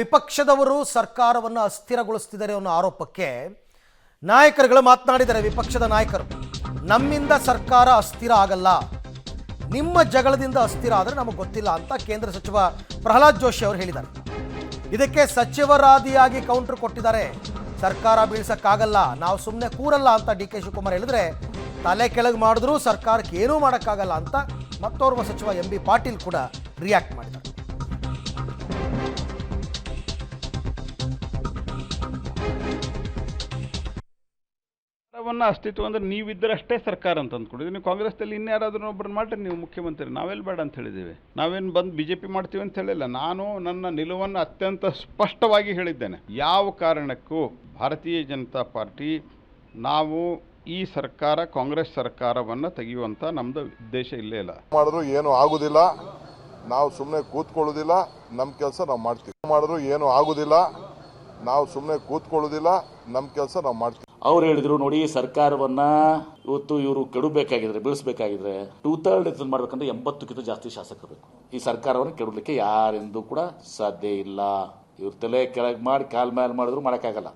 ವಿಪಕ್ಷದವರು ಸರ್ಕಾರವನ್ನು ಅಸ್ಥಿರಗೊಳಿಸುತ್ತಿದ್ದಾರೆ ಅನ್ನೋ ಆರೋಪಕ್ಕೆ ನಾಯಕರುಗಳು ಮಾತನಾಡಿದ್ದಾರೆ. ವಿಪಕ್ಷದ ನಾಯಕರು, ನಮ್ಮಿಂದ ಸರ್ಕಾರ ಅಸ್ಥಿರ ಆಗಲ್ಲ, ನಿಮ್ಮ ಜಗಳದಿಂದ ಅಸ್ಥಿರ ಆದರೆ ನಮಗೆ ಗೊತ್ತಿಲ್ಲ ಅಂತ ಕೇಂದ್ರ ಸಚಿವ ಪ್ರಹ್ಲಾದ್ ಜೋಶಿ ಅವರು ಹೇಳಿದ್ದಾರೆ. ಇದಕ್ಕೆ ಸಚಿವರಾದಿಯಾಗಿ ಕೌಂಟರ್ ಕೊಟ್ಟಿದ್ದಾರೆ. ಸರ್ಕಾರ ಬೀಳ್ಸಕ್ಕಾಗಲ್ಲ, ನಾವು ಸುಮ್ಮನೆ ಕೂರಲ್ಲ ಅಂತ ಡಿ ಕೆ ಶಿವಕುಮಾರ್ ಹೇಳಿದ್ರೆ, ತಲೆ ಕೆಳಗೆ ಮಾಡಿದ್ರೂ ಸರ್ಕಾರಕ್ಕೆ ಏನೂ ಮಾಡೋಕ್ಕಾಗಲ್ಲ ಅಂತ ಮತ್ತೋರ್ವ ಸಚಿವ ಎಂ ಬಿ ಪಾಟೀಲ್ ಕೂಡ ರಿಯಾಕ್ಟ್ ಮಾಡಿದ್ದಾರೆ. ಅಸ್ತಿತ್ವ ಅಂದ್ರೆ ನೀವಿದ್ದರಷ್ಟೇ ಸರ್ಕಾರ ಅಂತ ಅಂದ್ಕೊಂಡಿದ್ದೀವಿ. ನೀವು ಕಾಂಗ್ರೆಸ್ನಲ್ಲಿ ಇನ್ಯಾರಾದ್ರೂ ಒಬ್ಬರನ್ನ ಮಾಡ್ರಿ, ನೀವು ಮುಖ್ಯಮಂತ್ರಿ, ನಾವೆಲ್ಲಿ ಬೇಡ ಅಂತ ಹೇಳಿದ್ದೇವೆ. ನಾವೇನು ಬಂದು ಬಿಜೆಪಿ ಮಾಡ್ತೀವಿ ಅಂತ ಹೇಳಿಲ್ಲ. ನಾನು ನನ್ನ ನಿಲುವನ್ನು ಅತ್ಯಂತ ಸ್ಪಷ್ಟವಾಗಿ ಹೇಳಿದ್ದೇನೆ. ಯಾವ ಕಾರಣಕ್ಕೂ ಭಾರತೀಯ ಜನತಾ ಪಾರ್ಟಿ ನಾವು ಈ ಸರ್ಕಾರ ಕಾಂಗ್ರೆಸ್ ಸರ್ಕಾರವನ್ನು ತೆಗೆಯುವಂತ ನಮ್ದು ಉದ್ದೇಶ ಇಲ್ಲೇ ಇಲ್ಲ. ಮಾಡಿದ್ರು ಏನು ಆಗುದಿಲ್ಲ, ನಾವು ಸುಮ್ಮನೆ ಕೂತ್ಕೊಳ್ಳೋದಿಲ್ಲ, ನಮ್ಮ ಕೆಲಸ ನಾವು ಮಾಡ್ತೀವಿ. ಮಾಡಿದ್ರು ಏನು ಆಗುದಿಲ್ಲ, ನಾವು ಸುಮ್ಮನೆ ಕೂತ್ಕೊಳ್ಳೋದಿಲ್ಲ, ನಮ್ಮ ಕೆಲಸ ನಾವು ಮಾಡ್ತೀವಿ. ಅವ್ರು ಹೇಳಿದ್ರು, ನೋಡಿ ಸರ್ಕಾರವನ್ನ ಇವತ್ತು ಇವರು ಕೆಡಬೇಕಾಗಿದ್ರೆ, ಬೀಳಿಸಬೇಕಾಗಿದ್ರೆ 2/3 ಇದನ್ನ ಮಾಡ್ಬೇಕಂದ್ರೆ 80ಕ್ಕಿಂತ ಜಾಸ್ತಿ ಶಾಸಕರು ಬೇಕು. ಈ ಸರ್ಕಾರವನ್ನು ಕೆಡಲಿಕ್ಕೆ ಯಾರೆಂದೂ ಕೂಡ ಸಾಧ್ಯ ಇಲ್ಲ. ಇವ್ರ ತಲೆ ಕೆಳಗೆ ಮಾಡಿ ಕಾಲ್ ಮೇಲೆ ಮಾಡಿದ್ರು ಮಾಡೋಕ್ಕಾಗಲ್ಲ.